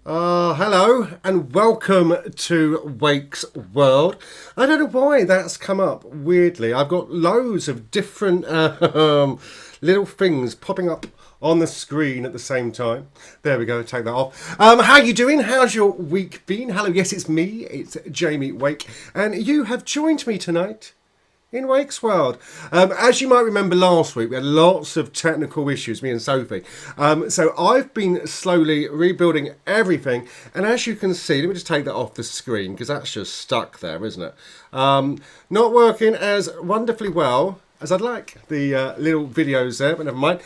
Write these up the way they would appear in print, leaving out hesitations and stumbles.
Hello and welcome to Wake's World. I don't know why that's come up weirdly. I've got loads of different little things popping up on the screen at the same time. There we go, take that off. How you doing? How's your week been? Hello, yes, it's me. It's Jamie Wake, and you have joined me tonight in Wake's World. As you might remember last week, we had lots of technical issues, me and Sophie. So I've been slowly rebuilding everything. And as you can see, let me just take that off the screen because that's just stuck there, isn't it? Not working as wonderfully well as I'd like. The little videos there, but never mind.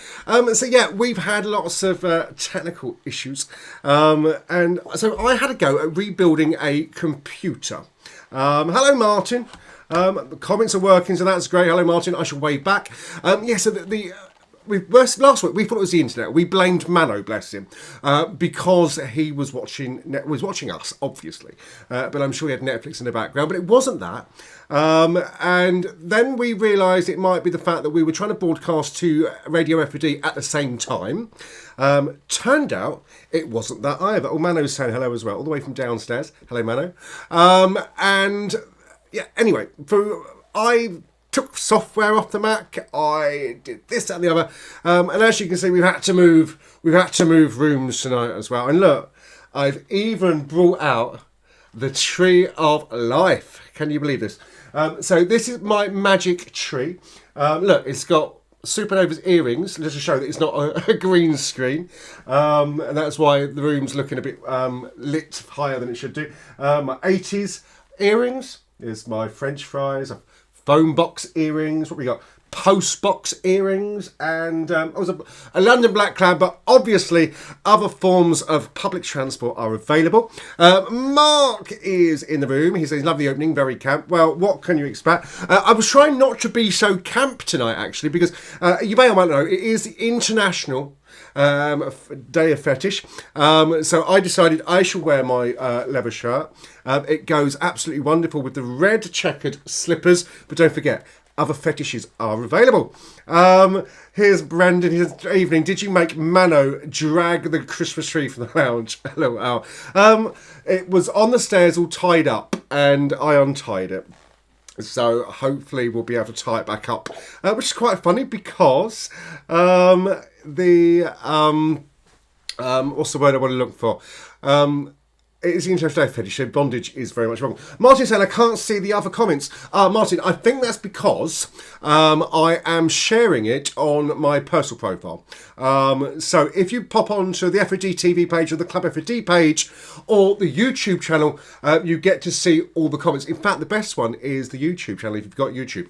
So yeah, we've had lots of technical issues. And so I had a go at rebuilding a computer. Hello, Martin. The comments are working, so that's great. Hello, Martin. I shall wave back. Yeah, so last week we thought it was the internet. We blamed Mano, bless him, because he was watching us, obviously. But I'm sure he had Netflix in the background. But it wasn't that. And then we realised it might be the fact that we were trying to broadcast to Radio F.O.D at the same time. Turned out it wasn't that either. Oh, Mano's saying hello as well, all the way from downstairs. Hello, Mano. And yeah, anyway, I took software off the Mac. I did this, that, and the other, and as you can see, we've had to move rooms tonight as well. And look, I've even brought out the Tree of Life. Can you believe this? So this is my magic tree. Look, it's got Supernova's earrings, just to show that it's not a green screen, and that's why the room's looking a bit lit higher than it should do. My 80s earrings. Is my French fries, phone box earrings, what we got? Post box earrings, and I was a London Black Cloud, but obviously other forms of public transport are available. Mark is in the room. He says, lovely opening, very camp. Well, what can you expect? I was trying not to be so camp tonight, actually, because you may or might know, it is the International Day of Fetish. So I decided I shall wear my leather shirt. It goes absolutely wonderful with the red checkered slippers, but don't forget, other fetishes are available. Here's Brendan. He says, evening. Did you make Mano drag the Christmas tree from the lounge? Hello, Al. It was on the stairs all tied up, and I untied it. So hopefully we'll be able to tie it back up, which is quite funny because what's the word I want to look for? It is the International Day of Fetish, so bondage is very much wrong. Martin saying, I can't see the other comments. Martin, I think that's because I am sharing it on my personal profile. So if you pop onto the F.O.D TV page or the Club F.O.D page or the YouTube channel, you get to see all the comments. In fact, the best one is the YouTube channel if you've got YouTube.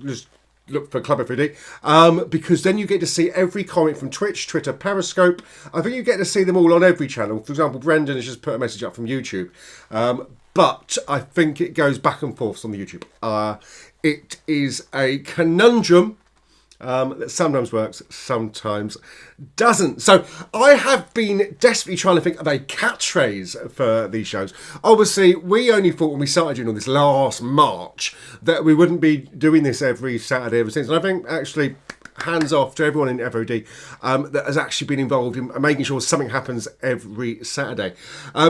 Just look for Club F.O.D, because then you get to see every comment from Twitch, Twitter, Periscope. I think you get to see them all on every channel. For example, Brendan has just put a message up from YouTube. But I think it goes back and forth on the YouTube. It is a conundrum that sometimes works, sometimes doesn't. So I have been desperately trying to think of a catchphrase for these shows. Obviously, we only thought when we started doing all this last March that we wouldn't be doing this every Saturday ever since. And I think actually, hands off to everyone in F.O.D that has actually been involved in making sure something happens every Saturday.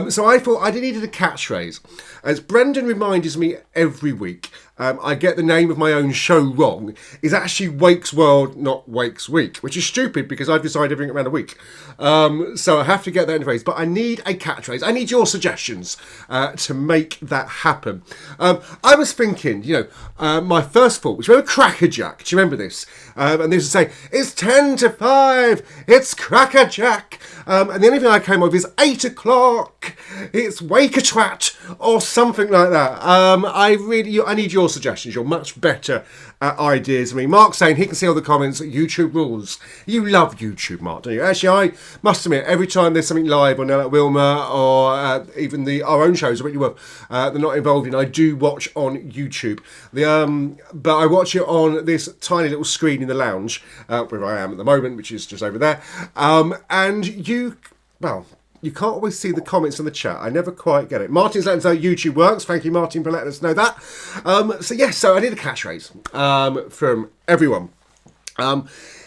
So I thought I needed a catchphrase. As Brendan reminds me every week, I get the name of my own show wrong. It's actually Wake's World, not Wake's Week, which is stupid because I've decided everything around a week. So I have to get that in phrase. But I need a catchphrase. I need your suggestions to make that happen. I was thinking, my first thought was, remember Crackerjack? Do you remember this? And this would say, it's 10 to 5, it's Crackerjack. And the only thing I came up with is 8 o'clock, it's Wake-a-Twat, or something like that. I need your suggestions. You're much better at ideas than me. Mark's saying he can see all the comments. YouTube rules. You love YouTube, Mark, don't you? Actually, I must admit, every time there's something live on like Wilma or even our own shows, they're not involved in, I do watch on YouTube. But I watch it on this tiny little screen in the lounge where I am at the moment, which is just over there. And you can't always see the comments in the chat. I never quite get it. Martin's letting us know YouTube works. Thank you, Martin, for letting us know that. So I need a catchphrase from everyone.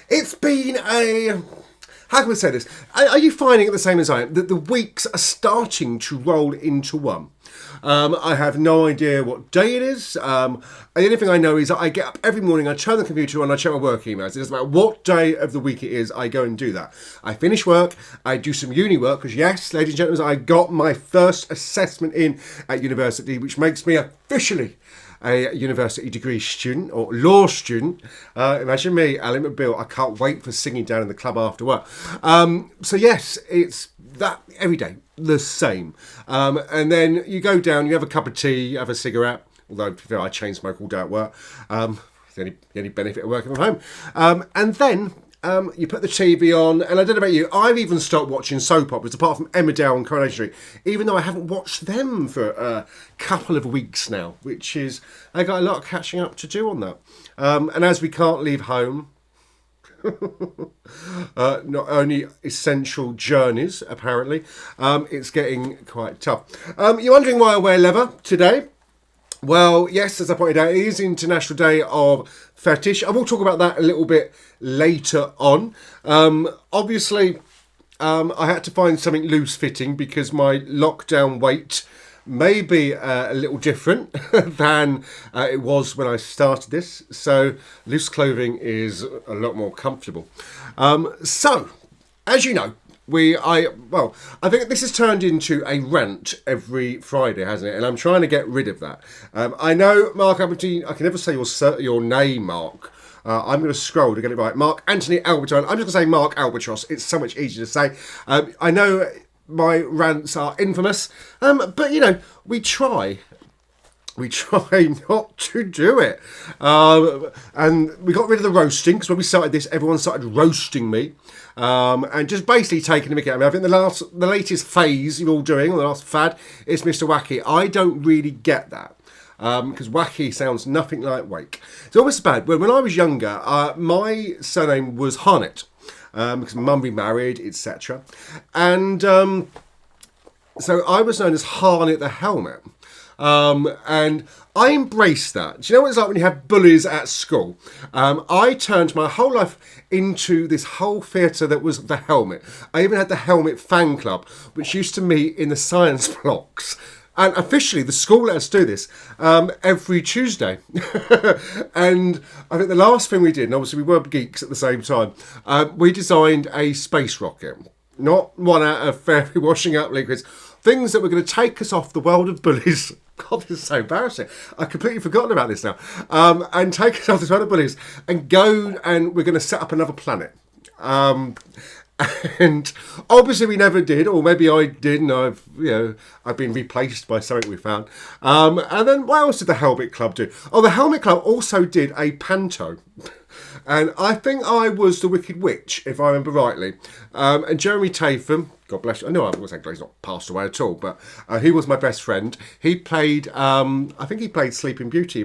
It's been how can we say this? Are you finding it the same as I am, that the weeks are starting to roll into one? I have no idea what day it is. The only thing I know is that I get up every morning, I turn the computer on, I check my work emails. It doesn't matter what day of the week it is, I go and do that. I finish work, I do some uni work, because yes, ladies and gentlemen, I got my first assessment in at university, which makes me officially a university degree student or law student. Imagine me, Alan McBeal. I can't wait for singing down in the club after work. So yes, it's that every day, the same. And then you go down, you have a cup of tea, you have a cigarette. Although to be fair, I chain smoke all day at work. The only benefit of working from home. And then you put the TV on, and I don't know about you, I've even stopped watching soap operas, apart from Emmerdale and Coronation Street, even though I haven't watched them for a couple of weeks now, which is, I got a lot of catching up to do on that. And as we can't leave home, not only essential journeys, apparently, it's getting quite tough. You're wondering why I wear leather today? Well, yes, as I pointed out, it is International Day of Fetish. I will talk about that a little bit later on. Obviously, I had to find something loose-fitting because my lockdown weight may be a little different than it was when I started this. So loose clothing is a lot more comfortable. So, as you know, I think this has turned into a rant every Friday, hasn't it? And I'm trying to get rid of that. I know, Mark Albertine, I can never say your name, Mark. I'm going to scroll to get it right. Mark Anthony Albertine. I'm just going to say Mark Albatross. It's so much easier to say. I know my rants are infamous, but, you know, we try. We try not to do it. And we got rid of the roasting, because when we started this, everyone started roasting me. And just basically taking the mickey out of me. I think the latest phase you're all doing, or the last fad, is Mr. Wacky. I don't really get that. Because Wacky sounds nothing like Wake. It's almost bad. When I was younger, my surname was Harnett. Because my mum remarried, etc. And so I was known as Harnett the Helmet. And I embraced that. Do you know what it's like when you have bullies at school? I turned my whole life into this whole theatre that was the Helmet. I even had the Helmet fan club, which used to meet in the science blocks. And officially, the school let us do this every Tuesday. And I think the last thing we did, and obviously we were geeks at the same time, we designed a space rocket. Not one out of fairy washing up liquids. Things that were going to take us off the world of bullies. God, this is so embarrassing. I've completely forgotten about this now. And take us off this world of bullies and go, and we're going to set up another planet. And obviously we never did, or maybe I did, and I've been replaced by something we found. And then what else did the Helmet Club do? Oh, the Helmet Club also did a panto. And I think I was the Wicked Witch, if I remember rightly. And Jeremy Tatham, God bless you. I know I was saying he's not passed away at all, but he was my best friend. He played, I think he played Sleeping Beauty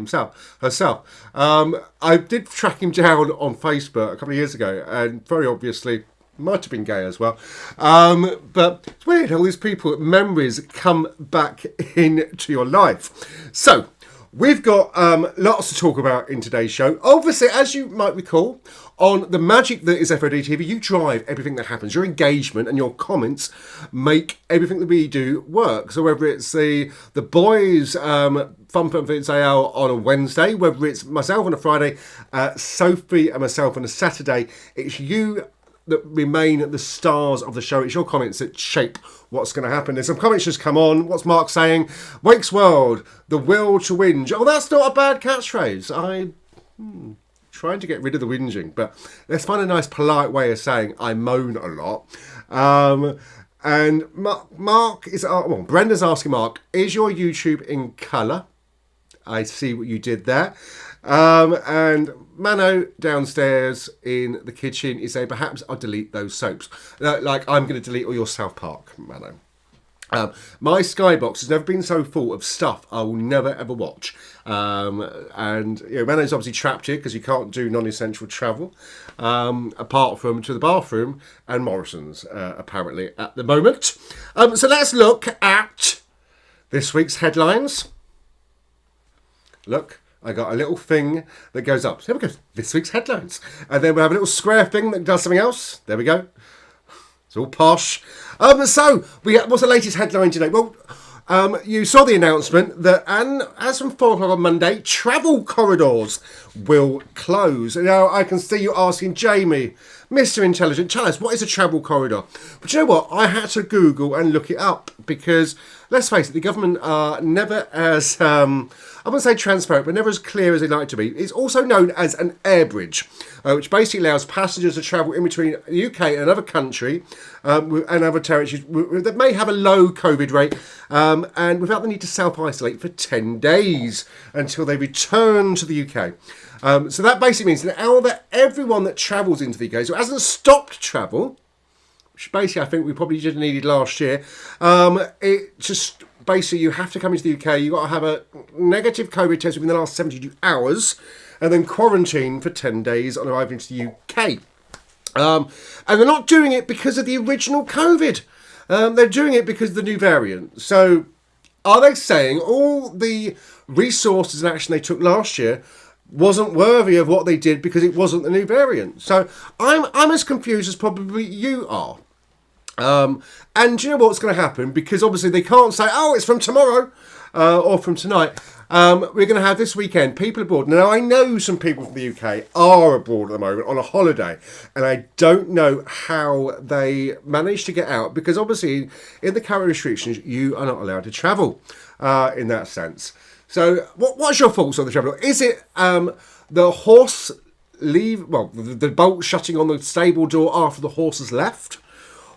herself. I did track him down on Facebook a couple of years ago, and very obviously might have been gay as well. But it's weird how these memories come back into your life. So, we've got lots to talk about in today's show. Obviously, as you might recall, on the magic that is F.O.D TV, you drive everything that happens. Your engagement and your comments make everything that we do work. So whether it's the boys' Fun Fits AL on a Wednesday, whether it's myself on a Friday, Sophie and myself on a Saturday, it's you that remain the stars of the show. It's your comments that shape what's going to happen. There's some comments just come on. What's Mark saying? Wake's World, the will to whinge. Oh, that's not a bad catchphrase. Trying to get rid of the whinging, but let's find a nice polite way of saying I moan a lot. And Mark is, Brenda's asking Mark, is your YouTube in colour? I see what you did there. And Mano downstairs in the kitchen is saying, perhaps I'll delete those soaps. Like I'm going to delete all your South Park, Mano. My Skybox has never been so full of stuff I will never ever watch. And Mano's obviously trapped here because you can't do non-essential travel, apart from to the bathroom and Morrison's, apparently, at the moment. So let's look at this week's headlines. Look. I got a little thing that goes up. So here we go. This week's headlines. And then we have a little square thing that does something else. There we go. It's all posh. So, what's the latest headline today? Well, you saw the announcement that, and as from 4 o'clock on Monday, travel corridors will close. Now, I can see you asking, Jamie, Mr. Intelligent, tell us, what is a travel corridor? But you know what? I had to Google and look it up because, let's face it, the government are never as, I wouldn't say transparent, but never as clear as they'd like to be. It's also known as an air bridge, which basically allows passengers to travel in between the UK and another country and other territories that may have a low COVID rate and without the need to self-isolate for 10 days until they return to the UK. So that basically means that now that everyone that travels into the UK, so it hasn't stopped travel, which basically I think we probably just needed last year, it just basically you have to come into the UK, you've got to have a negative COVID test within the last 72 hours and then quarantine for 10 days on arriving to the UK. And they're not doing it because of the original COVID. They're doing it because of the new variant. So are they saying all the resources and action they took last year wasn't worthy of what they did because it wasn't the new variant? So I'm as confused as probably you are. And do you know what's going to happen? Because obviously they can't say, oh, it's from tomorrow or from tonight. We're going to have this weekend people abroad. Now, I know some people from the UK are abroad at the moment on a holiday, and I don't know how they managed to get out because obviously in the current restrictions, you are not allowed to travel in that sense. So what's your thoughts on the travel? Is it the horse the bolt shutting on the stable door after the horse has left?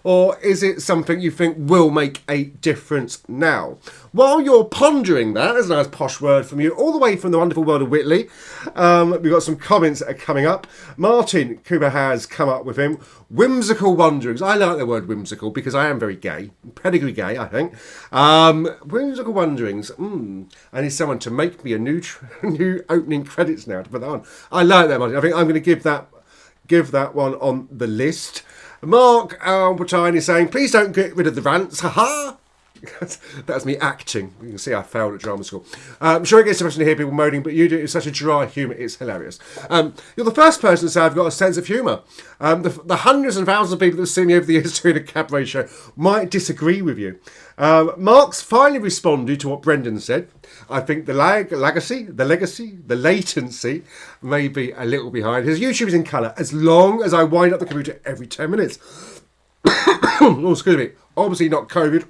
Or is it something you think will make a difference now? While you're pondering that, there's a nice posh word from you, all the way from the wonderful world of Whitley. We've got some comments that are coming up. Martin Cooper has come up with him. Whimsical wanderings. I like the word whimsical because I am very gay. Pedigree gay, I think. Whimsical wanderings. I need someone to make me a new opening credits now to put that on. I like that, Martin. I think I'm going to give that one on the list. Mark Albertine is saying, please don't get rid of the rants. Ha-ha! That's me acting. You can see I failed at drama school. I'm sure it gets depressing to hear people moaning, but you do it with such a dry humour. It's hilarious. You're the first person to say I've got a sense of humour. The hundreds and thousands of people that have seen me over the years doing a cabaret show might disagree with you. Mark's finally responded to what Brendan said. I think the latency may be a little behind. His YouTube is in colour as long as I wind up the computer every 10 minutes. Oh, excuse me. Obviously not COVID.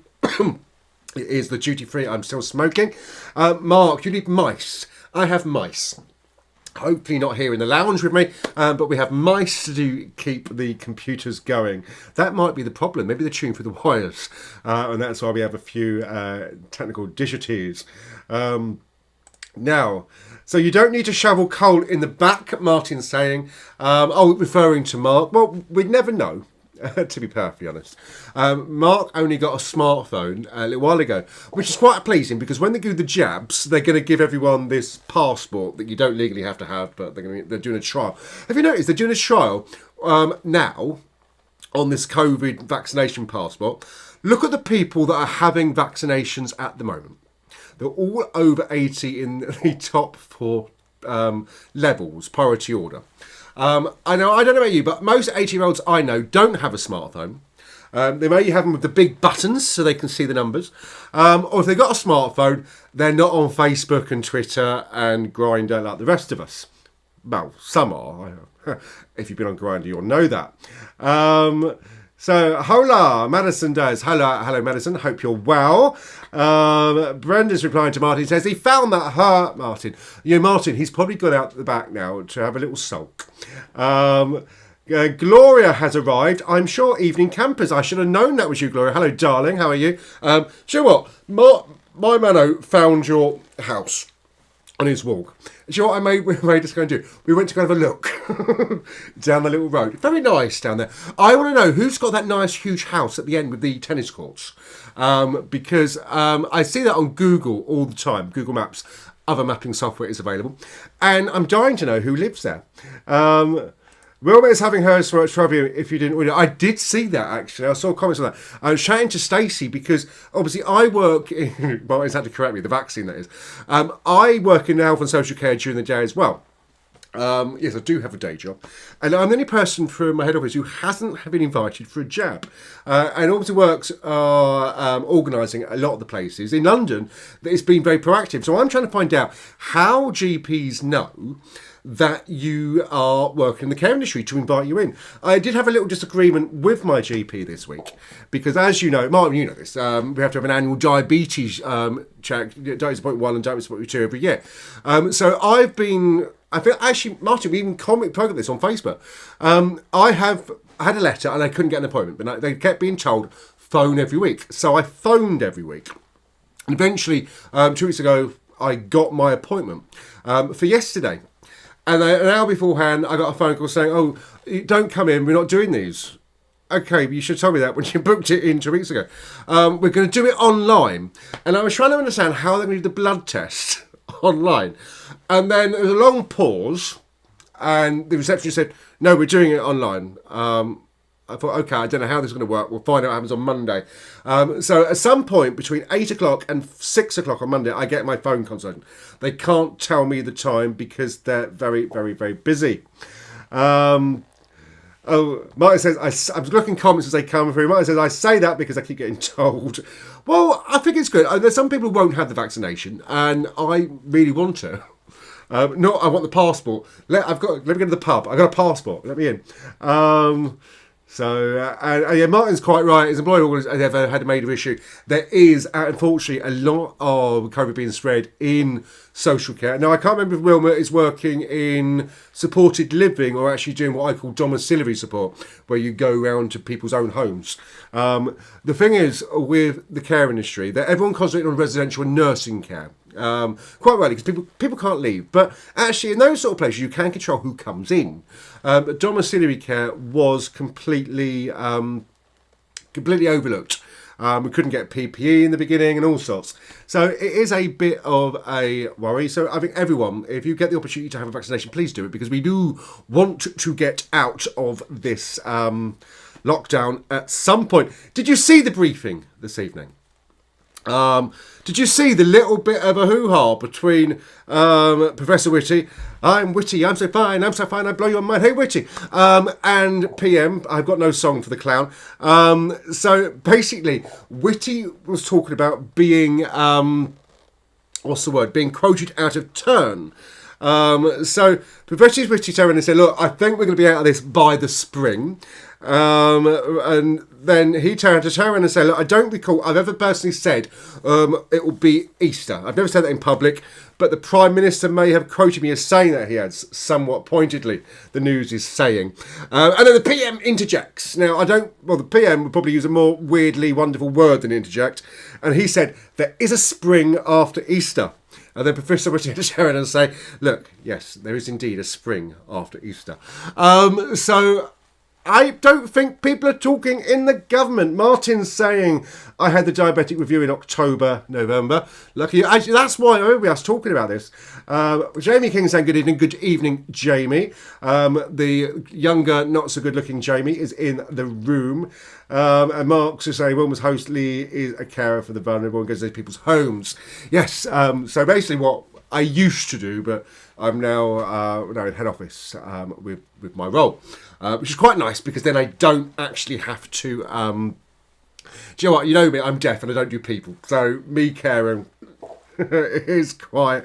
It is the duty free. I'm still smoking. Mark, you need mice. I have mice. Hopefully not here in the lounge with me, but we have mice to keep the computers going. That might be the problem. Maybe they're chewing through the wires, and that's why we have a few technical difficulties. Now, so you don't need to shovel coal in the back, Martin's saying. Referring to Mark. Well, we'd never know. To be perfectly honest. Mark only got a smartphone a little while ago, which is quite pleasing because when they do the jabs, they're going to give everyone this passport that you don't legally have to have, but they're doing a trial. Have you noticed they're doing a trial now on this COVID vaccination passport? Look at the people that are having vaccinations at the moment. They're all over 80 in the top 4 levels, priority order. I don't know about you, but most 80-year-olds I know don't have a smartphone. They may have them with the big buttons so they can see the numbers. Or if they've got a smartphone, they're not on Facebook and Twitter and Grindr like the rest of us. Well, some are. If you've been on Grindr, you'll know that. So, hola, Madison does. Hello, Madison. Hope you're well. Brenda's replying to Martin, says he found that hurt, Martin. Martin, he's probably gone out the back now to have a little sulk. Gloria has arrived. I'm sure evening campers. I should have known that was you, Gloria. Hello, darling. How are you? Do you know what? My Mano found your house on his walk. Do you know what we made us go and do? We went to go have a look down the little road. Very nice down there. I want to know who's got that nice huge house at the end with the tennis courts. Because I see that on Google all the time. Google Maps, other mapping software is available. And I'm dying to know who lives there. Wilma is having hers for trouble if you didn't read it. I did see that, actually. I saw comments on that. I was chatting to Stacey because, obviously, I work in... Well, it's had to correct me, the vaccine, that is. I work in health and social care during the day as well. Yes, I do have a day job. And I'm the only person from my head office who hasn't been invited for a jab. And Obviously Works are organising a lot of the places. In London, it's been very proactive. So I'm trying to find out how GPs know that you are working in the care industry to invite you in. I did have a little disagreement with my GP this week because, as you know, Martin, you know this, we have to have an annual diabetes check, diabetes appointment 1 and diabetes appointment 2 every year. I feel actually, Martin, we even programmed this on Facebook. I have had a letter and I couldn't get an appointment, but they kept being told phone every week. So I phoned every week. And eventually, 2 weeks ago, I got my appointment for yesterday. And an hour beforehand, I got a phone call saying, "Oh, don't come in, we're not doing these." Okay, but you should tell me that when you booked it in 2 weeks ago. We're going to do it online. And I was trying to understand how they're going to do the blood test online. And then there was a long pause, and the receptionist said, "No, we're doing it online." I thought, okay, I don't know how this is going to work. We'll find out what happens on Monday. So at some point between 8 o'clock and 6 o'clock on Monday, I get my phone consultant. They can't tell me the time because they're very, very, very busy. Martin says, I was looking comments as they come through. Martin says, I say that because I keep getting told. Well, I think it's good. There's some people who won't have the vaccination, and I really want to. I want the passport. Let me go to the pub. I got a passport. Let me in. Martin's quite right. His employer always ever had a major issue. There is, unfortunately, a lot of COVID being spread in social care. Now, I can't remember if Wilma is working in supported living or actually doing what I call domiciliary support, where you go around to people's own homes. The thing is, with the care industry, that everyone concentrates on residential and nursing care. Quite rightly, because people can't leave. But actually, in those sort of places, you can control who comes in. Domiciliary care was completely overlooked. We couldn't get PPE in the beginning and all sorts. So it is a bit of a worry. So I think everyone, if you get the opportunity to have a vaccination, please do it, because we do want to get out of this lockdown at some point. Did you see the briefing this evening? Did you see the little bit of a hoo-ha between Professor Whitty, I'm Whitty, I'm so fine, I blow your mind, hey Whitty, and PM, I've got no song for the clown. So basically, Whitty was talking about being, being quoted out of turn. So Professor Whitty turned around and said, look, I think we're going to be out of this by the spring. And then he turned around and said, look, I don't recall I've ever personally said it will be Easter. I've never said that in public, but the Prime Minister may have quoted me as saying that. He has, somewhat pointedly, the news is saying. And then the PM interjects. Now, the PM would probably use a more weirdly wonderful word than interject. And he said, there is a spring after Easter. And then Professor would turn around and say, look, yes, there is indeed a spring after Easter. So I don't think people are talking in the government. Martin's saying, I had the diabetic review in October, November. Lucky you. Actually, that's why I remember us talking about this. Jamie King saying, good evening, Jamie. The younger, not so good looking Jamie is in the room. And Mark's is saying, Wilma's host Lee is a carer for the vulnerable and goes to those people's homes. Yes, so basically what I used to do, but I'm now in head office with my role, which is quite nice because then I don't actually have to. Do you know what? You know me, I'm deaf and I don't do people, so me caring is quite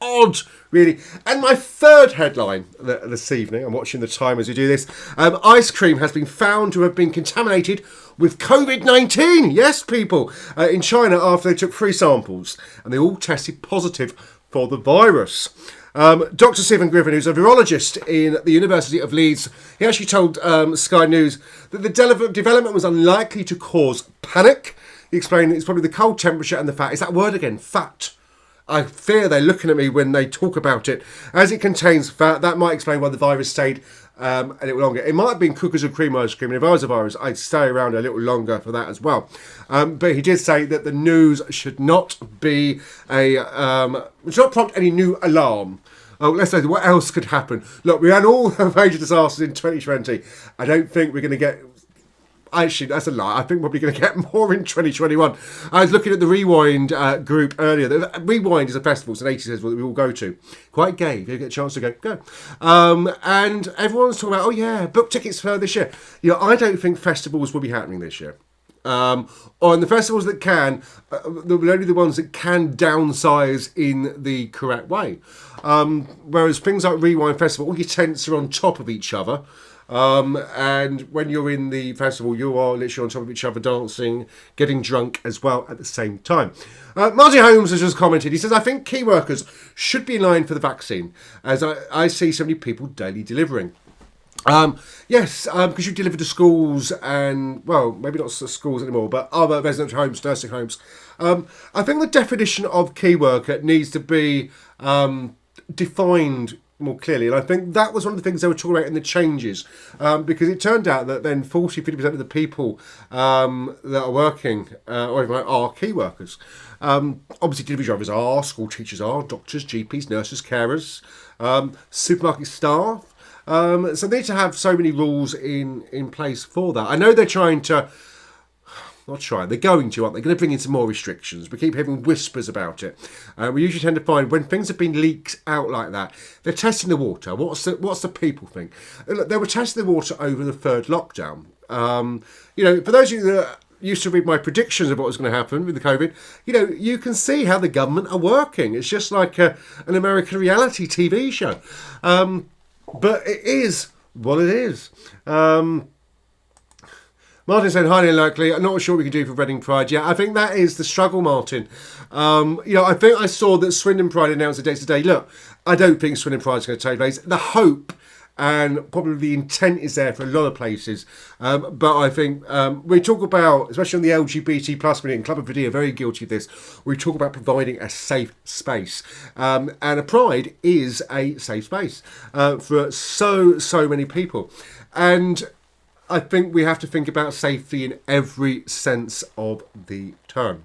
odd, really. And my third headline this evening, I'm watching the time as we do this. Ice cream has been found to have been contaminated with COVID-19. Yes, people, in China after they took 3 samples and they all tested positive for the virus. Dr. Stephen Griffin, who's a virologist in the University of Leeds, he actually told Sky News that the development was unlikely to cause panic. He explained it's probably the cold temperature and the fat. Is that word again? Fat. I fear they're looking at me when they talk about it. As it contains fat, that might explain why the virus stayed a little longer. It might have been cookies and cream ice cream, and if I was a virus, I'd stay around a little longer for that as well. But he did say that the news should not be should not prompt any new alarm. Oh, let's say what else could happen. Look, we had all the major disasters in 2020. I don't think we're going to get. Actually, that's a lie. I think we're probably going to get more in 2021. I was looking at the Rewind group earlier. The Rewind is a festival, it's an 80s festival that we all go to. Quite gay. If you get a chance to go. And everyone's talking about, oh yeah, book tickets for this year. You know, I don't think festivals will be happening this year. On the festivals that can, only the ones that can downsize in the correct way. Whereas things like Rewind Festival, all your tents are on top of each other. And when you're in the festival, you are literally on top of each other, dancing, getting drunk as well at the same time. Martin Holmes has just commented. He says, I think key workers should be in line for the vaccine, as I see so many people daily delivering. Yes, because you deliver to schools and, well, maybe not schools anymore, but other residential homes, nursing homes. I think the definition of key worker needs to be defined more clearly. And I think that was one of the things they were talking about in the changes, because it turned out that then 40-50% of the people that are working or even are key workers. Obviously, delivery drivers are, school teachers are, doctors, GPs, nurses, carers, supermarket staff. So they need to have so many rules in place for that. I know they're trying to, they're going to, aren't they? They're going to bring in some more restrictions. We keep hearing whispers about it. We usually tend to find when things have been leaked out like that, they're testing the water. What's the people think? They were testing the water over the third lockdown. You know, for those of you that used to read my predictions of what was going to happen with the COVID, you know, you can see how the government are working. It's just like an American reality TV show. But it is what it is. Martin said, highly unlikely. I'm not sure what we can do for Reading Pride. Yeah, I think that is the struggle, Martin. You know, I think I saw that Swindon Pride announced the dates today. Look, I don't think Swindon Pride is going to take place. The hope and probably the intent is there for a lot of places. But I think we talk about, especially on the LGBT plus community, and Club F.O.D are very guilty of this, we talk about providing a safe space. And a Pride is a safe space for so many people. And I think we have to think about safety in every sense of the term.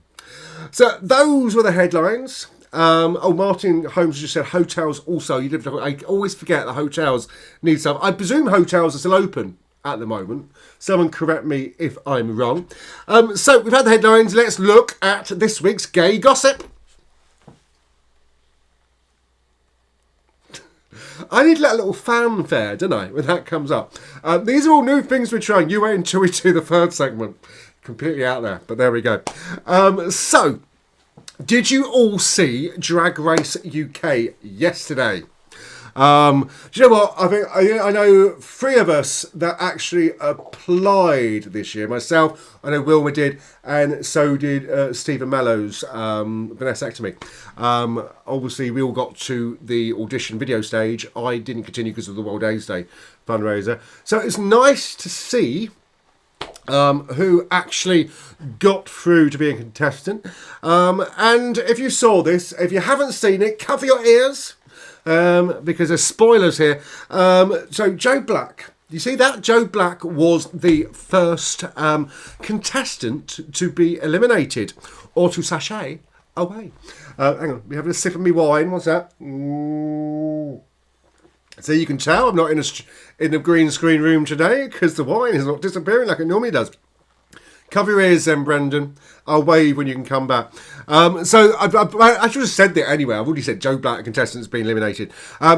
So those were the headlines. Martin Holmes just said hotels also. I always forget that hotels need some. I presume hotels are still open at the moment. Someone correct me if I'm wrong. So we've had the headlines. Let's look at this week's gay gossip. I need to let a little fanfare, don't I, when that comes up. These are all new things we're trying. You wait until we do the third segment. Completely out there, but there we go. So, did you all see Drag Race UK yesterday? Do you know what? I know 3 of us that actually applied this year. Myself, I know Wilma did, and so did Stephen Mellow's Vanessectomy. Obviously, we all got to the audition video stage. I didn't continue because of the World AIDS Day fundraiser. So it's nice to see who actually got through to be a contestant. And if you saw this, if you haven't seen it, cover your ears. Because there's spoilers here. So Joe Black, you see that? Joe Black was the first contestant to be eliminated or to sashay away. Hang on, we're having a sip of me wine. What's that? Ooh. So you can tell I'm not in the green screen room today because the wine is not disappearing like it normally does. Cover your ears then, Brendan. I'll wave when you can come back. So I should have said that anyway. I've already said Joe Black, contestant, has been eliminated.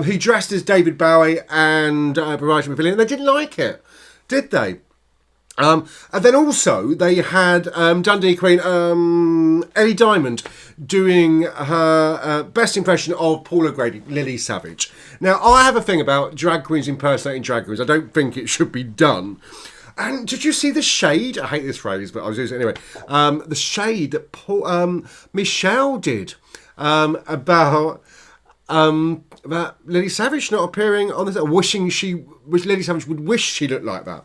He dressed as David Bowie and provided him a villain. They didn't like it, did they? And then also they had Dundee Queen Ellie Diamond doing her best impression of Paula Grady, Lily Savage. Now, I have a thing about drag queens impersonating drag queens. I don't think it should be done. And did you see the shade? I hate this phrase, but I was using it anyway. The shade that Michelle did about Lily Savage not appearing on this, Lily Savage would wish she looked like that.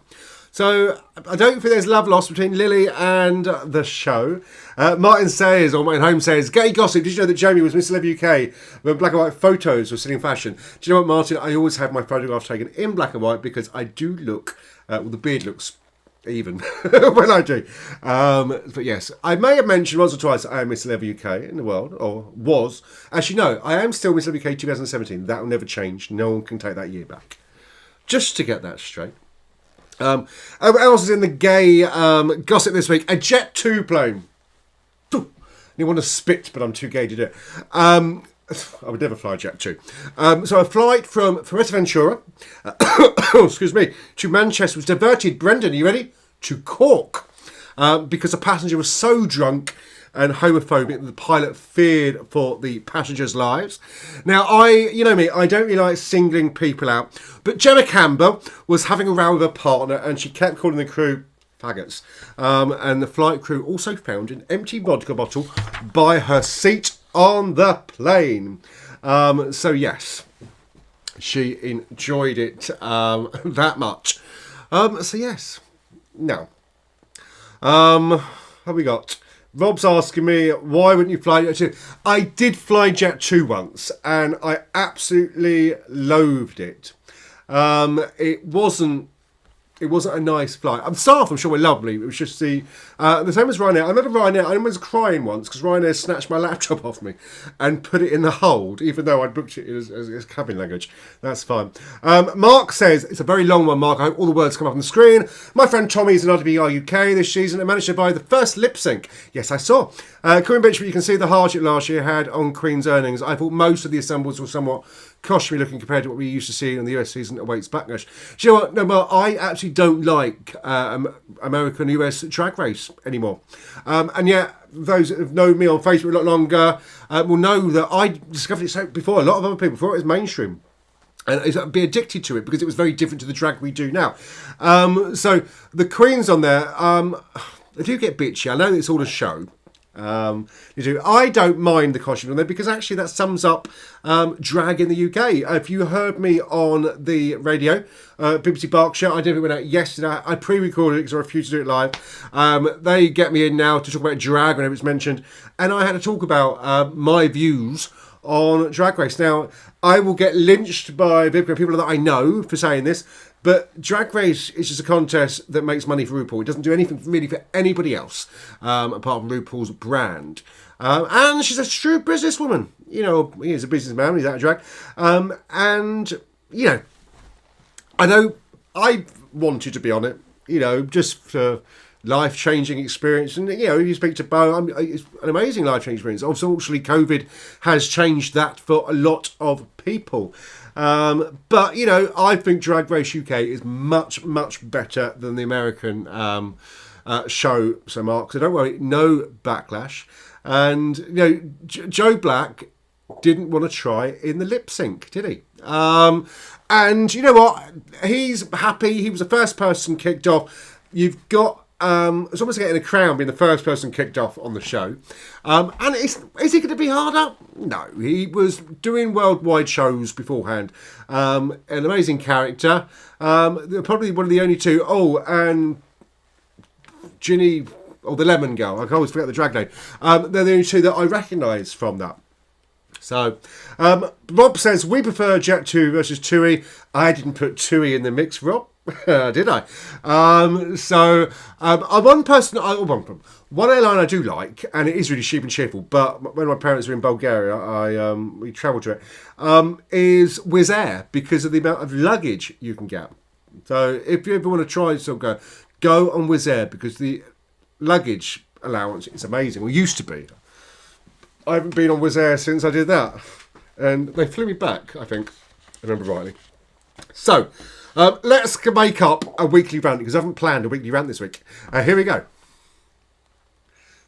So I don't think there's love lost between Lily and the show. Martin Holmes says, gay gossip, did you know that Jamie was Miss Celeb UK when black and white photos were still in fashion? Do you know what, Martin? I always have my photographs taken in black and white because I do look, the beard looks even when I do. But yes, I may have mentioned once or twice that I am Miss Celeb UK in the world, or was. Actually, no, I am still Miss Celeb UK 2017. That will never change. No one can take that year back. Just to get that straight. What else is in the gay gossip this week? A Jet 2 plane. You want to spit, but I'm too gay to do it. I would never fly a Jet 2. So a flight from Fuerteventura, excuse me, to Manchester was diverted, Brendan, are you ready? To Cork. Because the passenger was so drunk and homophobic that the pilot feared for the passengers' lives. Now, you know me, I don't really like singling people out, but Gemma Campbell was having a row with her partner and she kept calling the crew faggots. And the flight crew also found an empty vodka bottle by her seat on the plane. So yes, she enjoyed it that much. So yes. Now, what have we got? Rob's asking me, why wouldn't you fly Jet 2? I did fly Jet 2 once, and I absolutely loathed it. It wasn't a nice flight. Staff, I'm sure, were lovely. It was just the same as Ryanair. I remember Ryanair, I was crying once because Ryanair snatched my laptop off me and put it in the hold, even though I'd booked it as cabin luggage. That's fine. Mark says, it's a very long one, Mark. I hope all the words come up on the screen. My friend Tommy is an RWR UK this season and managed to buy the first lip sync. Yes, I saw. Coming bitch, but you can see the hardship last year had on Queen's earnings. I thought most of the assembles were somewhat cautionary looking compared to what we used to see in the US season awaits backlash. Do you know what? No, Mark, I actually don't like American US drag race anymore. And yet, those that have known me on Facebook a lot longer will know that I discovered it before a lot of other people, before it was mainstream. And be addicted to it because it was very different to the drag we do now. So the Queens on there, they do get bitchy. I know it's all a show. You do. I don't mind the costume on there because actually that sums up drag in the UK. If you heard me on the radio, BBC Berkshire, I did it went out yesterday. I pre-recorded it because I refused to do it live. They get me in now to talk about drag whenever it's mentioned, and I had to talk about my views on Drag Race. Now, I will get lynched by people that I know for saying this, but Drag Race is just a contest that makes money for RuPaul. It doesn't do anything really for anybody else, apart from RuPaul's brand. And she's a shrewd businesswoman. You know, he's a businessman, he's out of drag. And, you know, I know I wanted to be on it, you know, just for life-changing experience. And, you know, you speak to Bo, it's an amazing life-changing experience. Unfortunately, COVID has changed that for a lot of people. But, you know, I think Drag Race UK is much, much better than the American show, so Mark. So don't worry, no backlash. And, you know, Joe Black didn't want to try in the lip sync, did he? And you know what? He's happy. He was the first person kicked off. You've got it's almost getting a crown being the first person kicked off on the show. And is he going to be harder? No, he was doing worldwide shows beforehand. An amazing character. Probably one of the only two. Oh, and Ginny, or the Lemon Girl. I can always forget the drag name. They're the only two that I recognise from that. So, Rob says, we prefer Jet 2 versus Tui. I didn't put Tui in the mix, Rob. Did I? One airline I do like, and it is really cheap and cheerful, but when my parents were in Bulgaria, we travelled to it, is Wizz Air, because of the amount of luggage you can get. So if you ever want to try something, go on Wizz Air, because the luggage allowance is amazing, or used to be. I haven't been on Wizz Air since I did that, and they flew me back, I think, if I remember rightly. So, let's make up a weekly rant, because I haven't planned a weekly rant this week. Here we go.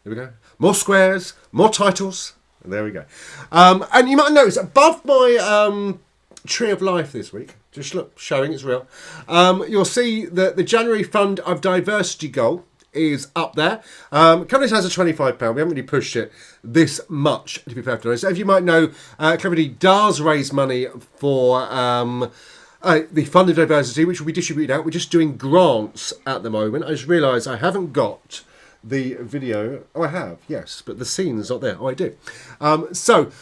There we go. More squares, more titles. And there we go. And you might notice, above my Tree of Life this week, just look, showing it's real, you'll see that the January Fund of Diversity goal is up there. Companies has a £25. We haven't really pushed it this much, to be perfectly honest. As you might know, Club F.O.D does raise money for the Fund of Diversity, which will be distributed out. We're just doing grants at the moment. I just realised I haven't got the video. Oh, I have, yes, but the scene's not there. Oh, I do. So,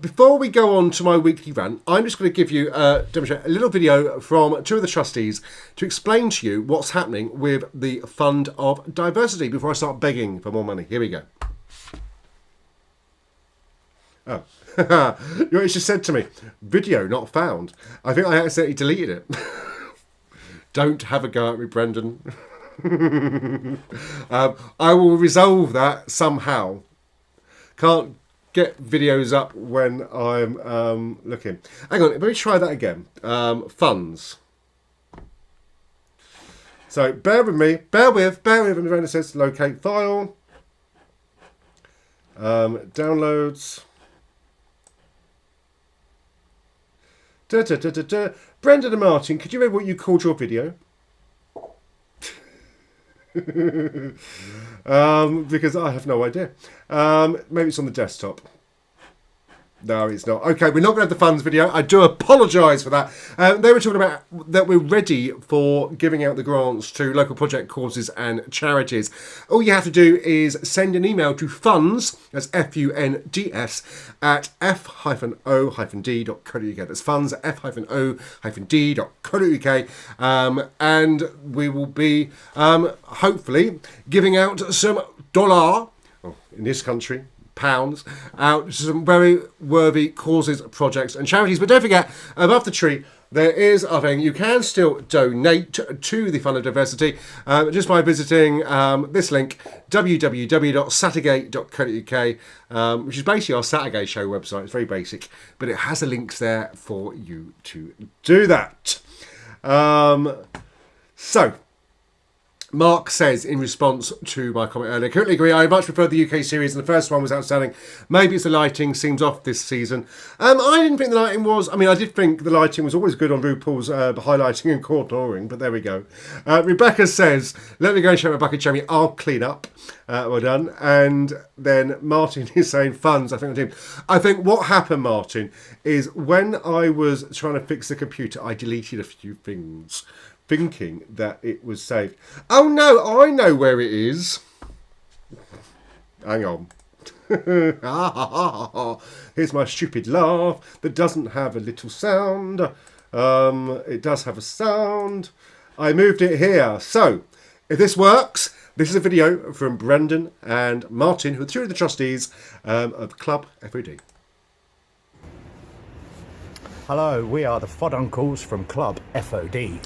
before we go on to my weekly rant, I'm just going to give you demonstrate a little video from two of the trustees to explain to you what's happening with the Fund of Diversity before I start begging for more money. Here we go. Oh, you know what it just said to me? Video not found. I think I accidentally deleted it. Don't have a go at me, Brendan. I will resolve that somehow. Can't get videos up when I'm looking. Hang on, let me try that again. Funds. So bear with me. Bear with. And Miranda says locate file. Downloads. Brendan and Martin, could you remember what you called your video? Because I have no idea. Maybe it's on the desktop. No, it's not. Okay, we're not going to have the funds video. I do apologise for that. They were talking about that we're ready for giving out the grants to local project causes and charities. All you have to do is send an email to funds, that's FUNDS, at f-o-d.co.uk. That's funds at f-o-d.co.uk. And we will be hopefully giving out some dollar, in this country, pounds, out to some very worthy causes, projects and charities. But don't forget, above the tree there is a thing. You can still donate to the Fund of Diversity just by visiting this link, www.saturday.co.uk, which is basically our Saturday show website. It's very basic, but it has the links there for you to do that. So Mark says in response to my comment earlier, currently agree, I much prefer the UK series and the first one was outstanding. Maybe it's the lighting, seems off this season. I didn't think the lighting was, I did think the lighting was always good on RuPaul's highlighting and contouring, but there we go. Rebecca says, let me go and check my bucket, show me, I'll clean up. Well done. And then Martin is saying funds, I think what happened, Martin, is when I was trying to fix the computer, I deleted a few things, thinking that it was saved. Oh no, I know where it is. Hang on. Here's my stupid laugh that doesn't have a little sound. It does have a sound. I moved it here. So, if this works, this is a video from Brendan and Martin, who are two of the trustees of Club F.O.D. Hello, we are the F.O.D uncles from Club F.O.D.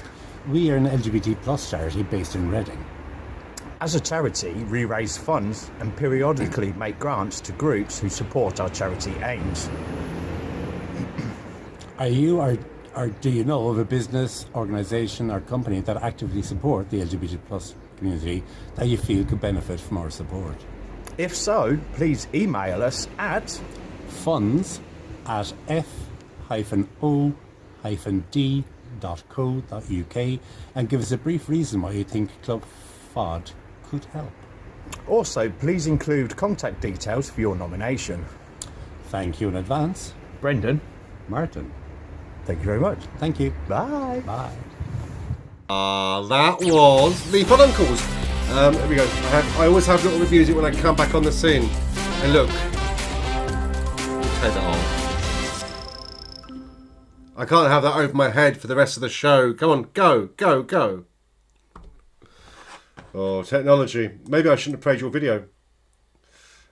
We are an LGBT plus charity based in Reading. As a charity, we raise funds and periodically make grants to groups who support our charity aims. Are you or do you know of a business, organisation or company that actively support the LGBT plus community that you feel could benefit from our support? If so, please email us at funds@f-o-d.co.uk and give us a brief reason why you think Club F.O.D could help. Also, please include contact details for your nomination. Thank you in advance. Brendan. Martin. Thank you very much. Thank you. Bye. Bye. That was the F.O.D uncles. Here we go. I always have little music when I come back on the scene. And look. Take that on. I can't have that over my head for the rest of the show. Come on, go. Oh, technology. Maybe I shouldn't have played your video.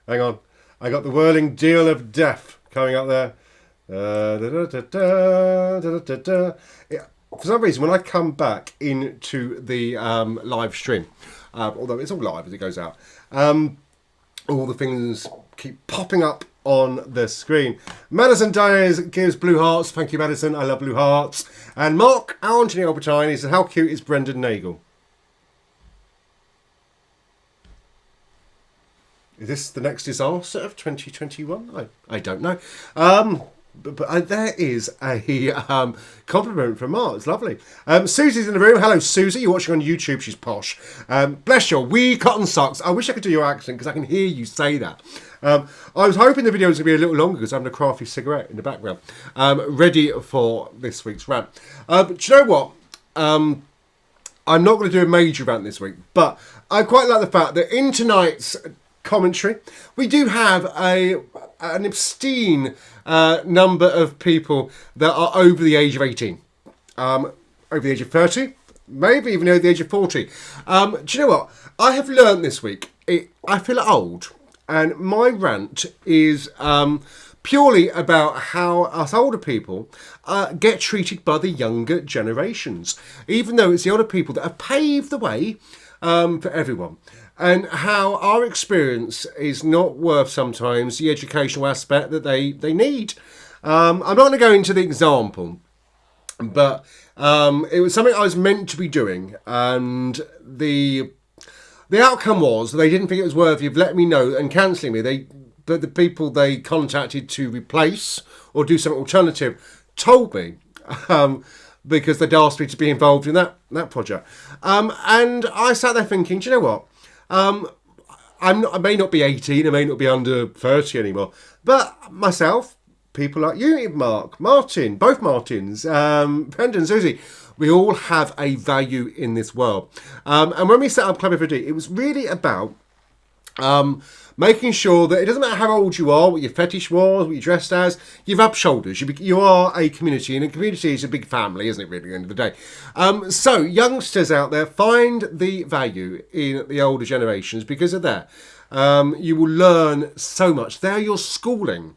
Hang on. I got the whirling deal of death coming up there. Yeah, for some reason, when I come back into the live stream, although it's all live as it goes out, all the things keep popping up on the screen. Madison Dyers gives blue hearts. Thank you, Madison. I love blue hearts. And Mark Anthony Albertine, he said, how cute is Brendan Nagel? Is this the next disaster of 2021? I don't know. But there is a compliment from Mark. It's lovely. Susie's in the room. Hello, Susie. You're watching on YouTube. She's posh. Bless your wee cotton socks. I wish I could do your accent because I can hear you say that. I was hoping the video was going to be a little longer because I'm having a crafty cigarette in the background. Ready for this week's rant. But do you know what? I'm not going to do a major rant this week, but I quite like the fact that in tonight's commentary, we do have an obscene number of people that are over the age of 18, over the age of 30, maybe even over the age of 40. Do you know what? I have learned this week, I feel old, and my rant is purely about how us older people get treated by the younger generations, even though it's the older people that have paved the way for everyone, and how our experience is not worth sometimes the educational aspect that they need. I'm not going to go into the example, but it was something I was meant to be doing, and the outcome was they didn't think it was worthy of letting me know and cancelling me. But the people they contacted to replace or do something alternative told me, because they'd asked me to be involved in that project. And I sat there thinking, do you know what? I may not be 18, I may not be under 30 anymore, but myself, people like you, Mark, Martin, both Martins, Brendan, Susie, we all have a value in this world. And when we set up Club F.O.D, it was really about making sure that it doesn't matter how old you are, what your fetish was, what you're dressed as, you rub shoulders. You are a community, and a community is a big family, isn't it, really, at the end of the day? So, youngsters out there, find the value in the older generations because of that. You will learn so much. They're your schooling.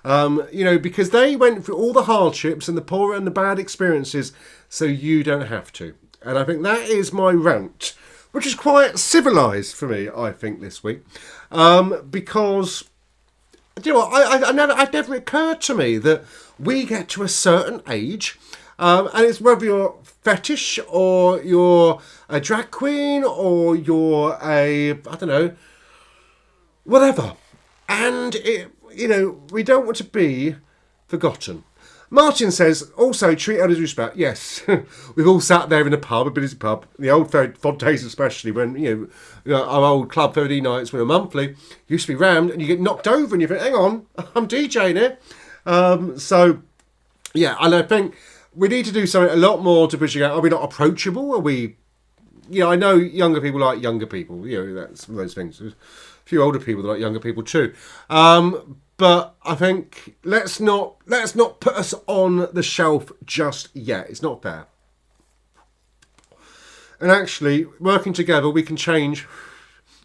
Because they went through all the hardships and the poor and the bad experiences, so you don't have to. And I think that is my rant, which is quite civilised for me, I think, this week. Because, you know what, it never occurred to me that we get to a certain age, and it's whether you're fetish or you're a drag queen or you're whatever. And, we don't want to be forgotten. Martin says, also treat others with respect. Yes, we've all sat there in a pub, a busy pub, the old F.O.D days especially, when, our old Club F.O.D nights were monthly, used to be rammed, and you get knocked over and you think, hang on, I'm DJing here. And I think we need to do something a lot more to bridge it out. Are we not approachable? Are we, I know younger people like younger people, that's one of those things. There's a few older people that like younger people too. But I think let's not put us on the shelf just yet. It's not fair. And actually, working together, we can change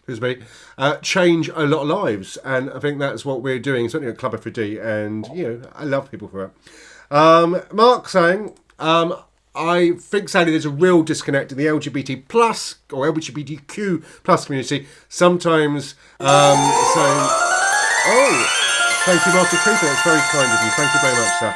a lot of lives. And I think that's what we're doing, certainly at Club F.O.D. And, I love people for it. Mark saying, I think, sadly, there's a real disconnect in the LGBT plus or LGBTQ plus community. Sometimes thank you, Master Creeper. That's very kind of you. Thank you very much, sir.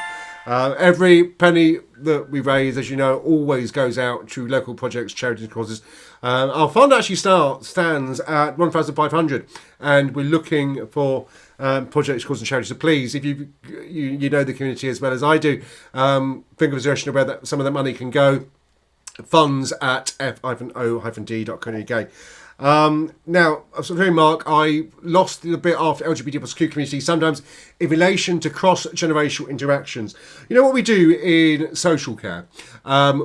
Every penny that we raise, as you know, always goes out to local projects, charities, and causes. Our fund actually stands at 1,500, and we're looking for projects, causes, and charities. So please, if you know the community as well as I do, think of a suggestion of where some of that money can go. Funds at F-O-D.co.uk. Now, I was saying, Mark, I lost a bit after LGBTQ community, sometimes in relation to cross-generational interactions. You know what we do in social care?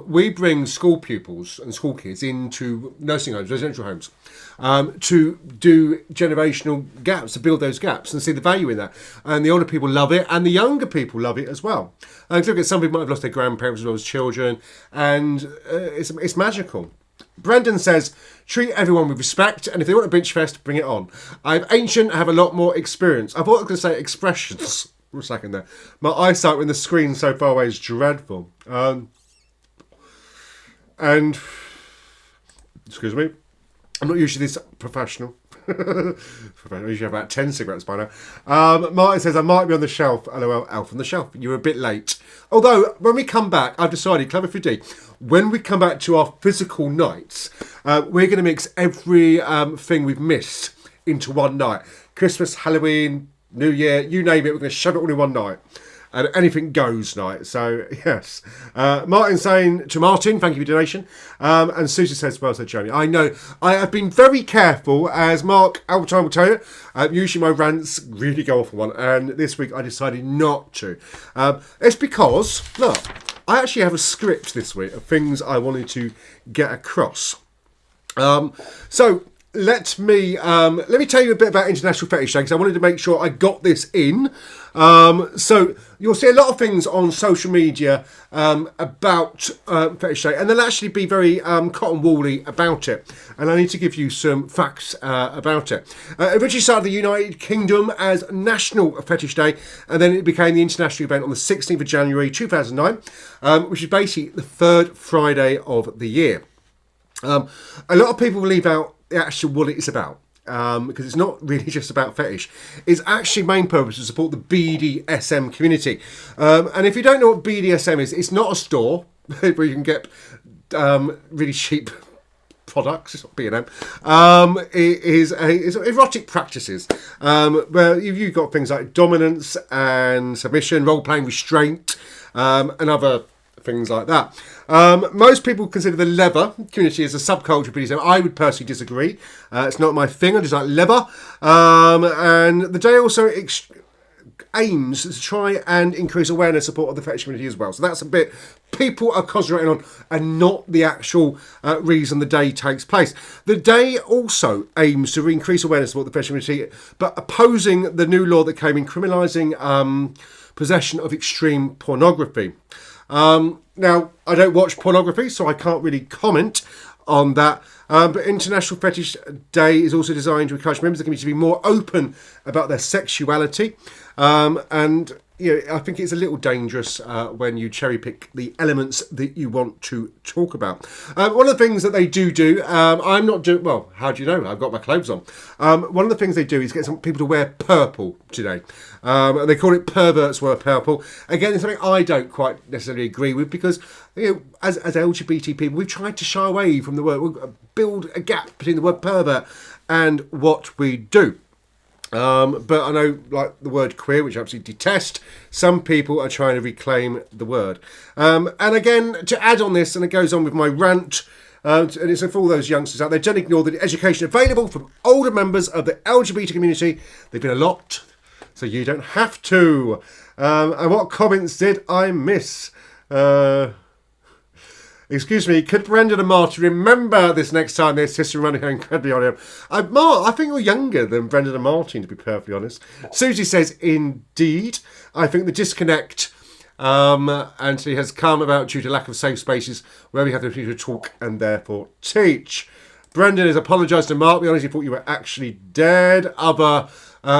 We bring school pupils and school kids into nursing homes, residential homes, to do generational gaps, to build those gaps and see the value in that. And the older people love it, and the younger people love it as well. And look at some people might have lost their grandparents as well as children, and it's magical. Brendan says, treat everyone with respect, and if they want a bench fest, bring it on. I'm ancient, I have a lot more experience. I thought I was going to say expressions. For a second there. My eyesight when the screen's so far away is dreadful. And, excuse me, I'm not usually this professional. I usually have about 10 cigarettes by now. Martin says, I might be on the shelf. LOL, Elf on the shelf. You're a bit late. Although, when we come back, I've decided, Club F.O.D, when we come back to our physical nights, we're going to mix every thing we've missed into one night. Christmas, Halloween, New Year, you name it, we're going to shove it all in one night. And anything goes night. So, yes. Martin saying to Martin, thank you for your donation. And Susie says, well said, Joni. I know. I have been very careful, as Mark Albertine will tell you. Usually my rants really go off on one. And this week I decided not to. It's because, look, I actually have a script this week of things I wanted to get across. So, let me tell you a bit about International Fetish Day, because I wanted to make sure I got this in. So you'll see a lot of things on social media about Fetish Day, and they'll actually be very cotton woolly about it. And I need to give you some facts about it. It originally started in the United Kingdom as National Fetish Day, and then it became the international event on the 16th of January 2009, which is basically the third Friday of the year. A lot of people leave out the actual what it is about, because it's not really just about fetish. Its actually main purpose is to support the BDSM community. And if you don't know what BDSM is, it's not a store where you can get really cheap products. It's not B&M. It's erotic practices where you've got things like dominance and submission, role-playing restraint, and other things like that. Most people consider the leather community as a subculture of BDSM. I would personally disagree. It's not my thing. I just like leather. And the day also aims to try and increase awareness support of the fetish community as well. So that's a bit people are concentrating on, and not the actual reason the day takes place. The day also aims to increase awareness support of the fetish community, but opposing the new law that came in criminalising possession of extreme pornography. Now, I don't watch pornography, so I can't really comment on that. But International Fetish Day is also designed to encourage members of the community to be more open about their sexuality. And I think it's a little dangerous when you cherry pick the elements that you want to talk about. One of the things that they do, I'm not doing, well, how do you know? I've got my clothes on. One of the things they do is get some people to wear purple today. And they call it perverts wear purple. Again, it's something I don't quite necessarily agree with, because as LGBT people, we've tried to shy away from the word, we've build a gap between the word pervert and what we do. But I know, like the word queer, which I absolutely detest, some people are trying to reclaim the word. And again, to add on this, and it goes on with my rant, and it's for all those youngsters out there, don't ignore the education available from older members of the LGBT community. They've been a lot, so you don't have to. And what comments did I miss? Excuse me, could Brendan and Marty remember this next time their sister running incredibly on him? Mark, I think you're younger than Brendan and Martin, to be perfectly honest. Susie says, indeed. I think the disconnect, Anthony, has come about due to lack of safe spaces where we have the opportunity to talk and therefore teach. Brendan has apologised to Mark. We honestly thought you were actually dead. Other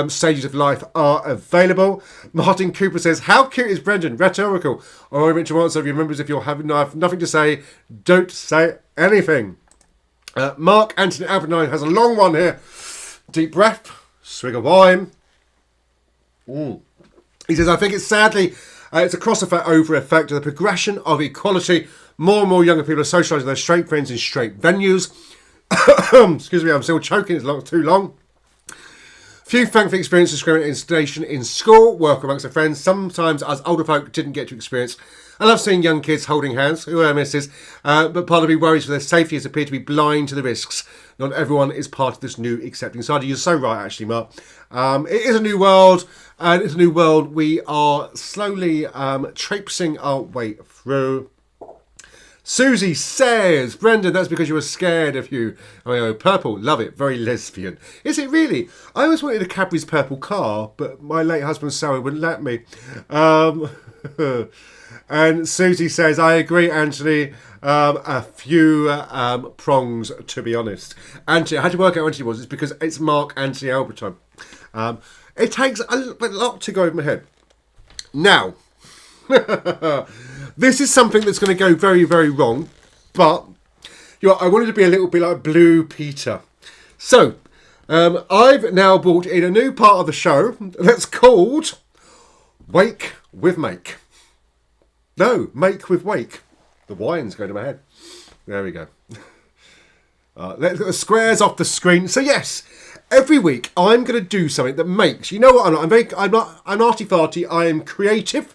stages of life are available. Martin Cooper says, how cute is Brendan? Rhetorical. Or I meant to answer, if you remember, if you're having nothing to say, don't say anything. Mark Anthony Albert 9 has a long one here. Deep breath, swig of wine. He says, I think it's sadly, it's a crossover effect of the progression of equality. More and more younger people are socialising their straight friends in straight venues. Excuse me, I'm still choking, it's too long. Few thankfully experienced discrimination in school, work amongst their friends. Sometimes us older folk didn't get to experience. I love seeing young kids holding hands, whoever misses, but part of me worries for their safety as appear to be blind to the risks. Not everyone is part of this new accepting side. You're so right, actually, Mark. It is a new world, and it's a new world we are slowly traipsing our way through. Susie says, Brendan, that's because you were scared of you. Oh, purple, love it, very lesbian. Is it really? I always wanted a Cadbury's purple car, but my late husband Sarah wouldn't let me. And Susie says, I agree, Anthony. A few prongs, to be honest. Anthony, I had to work out what Anthony was. It's because it's Mark Anthony Albert time. It takes a lot to go over my head. Now, this is something that's going to go very, very wrong, but I wanted to be a little bit like Blue Peter. So, I've now brought in a new part of the show that's called Wake with Make. No, Make with Wake. The wine's going to my head. There we go. Let's get the squares off the screen. So yes, every week I'm going to do something that makes, you know what I'm not arty-farty, I am creative.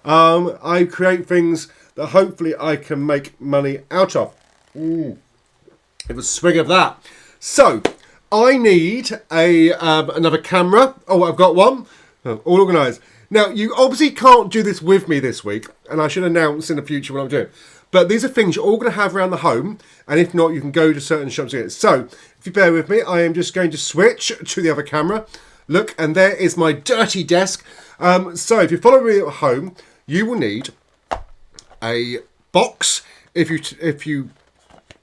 I create things that hopefully I can make money out of. Have a swig of that. So, I need another camera. Oh, I've got one. All organised. Now, you obviously can't do this with me this week, and I should announce in the future what I'm doing. But these are things you're all going to have around the home, and if not, you can go to certain shops and get it. So, if you bear with me, I am just going to switch to the other camera. Look, and there is my dirty desk. So, if you follow me at home, you will need a box. If you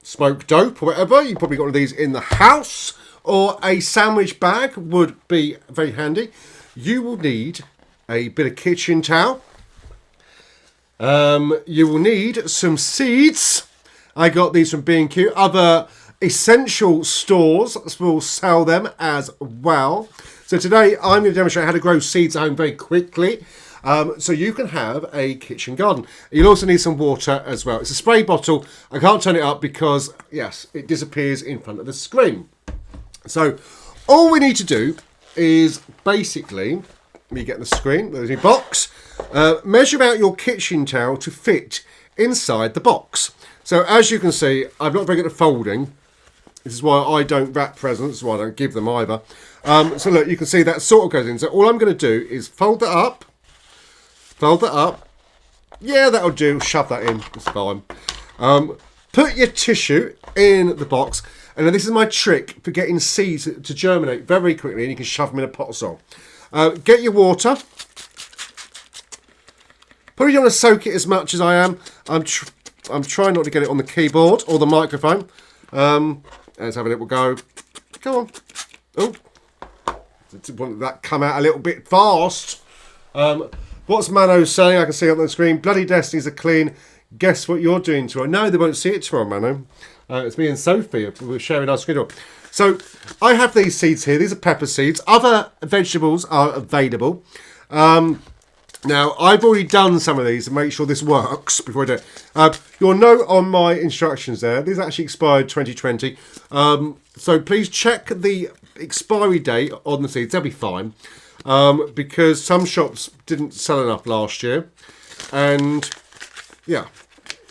smoke dope or whatever, you probably got one of these in the house, or a sandwich bag would be very handy. You will need a bit of kitchen towel. You will need some seeds. I got these from B&Q. Other essential stores will sell them as well. So today I'm going to demonstrate how to grow seeds at home very quickly. So you can have a kitchen garden. You'll also need some water as well. It's a spray bottle. I can't turn it up because, yes, it disappears in front of the screen. So all we need to do is basically, let me get the screen, there's your box. Measure out your kitchen towel to fit inside the box. So as you can see, I'm not very good at folding. This is why I don't wrap presents, why I don't give them either. So look, you can see that sort of goes in. So all I'm going to do is fold that up. Fold that up. Yeah, that'll do. Shove that in. It's fine. Put your tissue in the box. And then this is my trick for getting seeds to germinate very quickly. And you can shove them in a pot of salt. Get your water. Probably don't want to soak it as much as I am. I'm trying not to get it on the keyboard or the microphone. Let's have a little go. Come on. Oh. Didn't that come out a little bit fast. What's Mano saying? I can see it on the screen. Bloody destinies are clean. Guess what you're doing tomorrow? No, they won't see it tomorrow, Mano. It's me and Sophie. We're sharing our screen. So I have these seeds here. These are pepper seeds. Other vegetables are available. Now, I've already done some of these to make sure this works before I do it. You'll note on my instructions there, these actually expired 2020. So please check the expiry date on the seeds. They'll be fine. Because some shops didn't sell enough last year. And, yeah,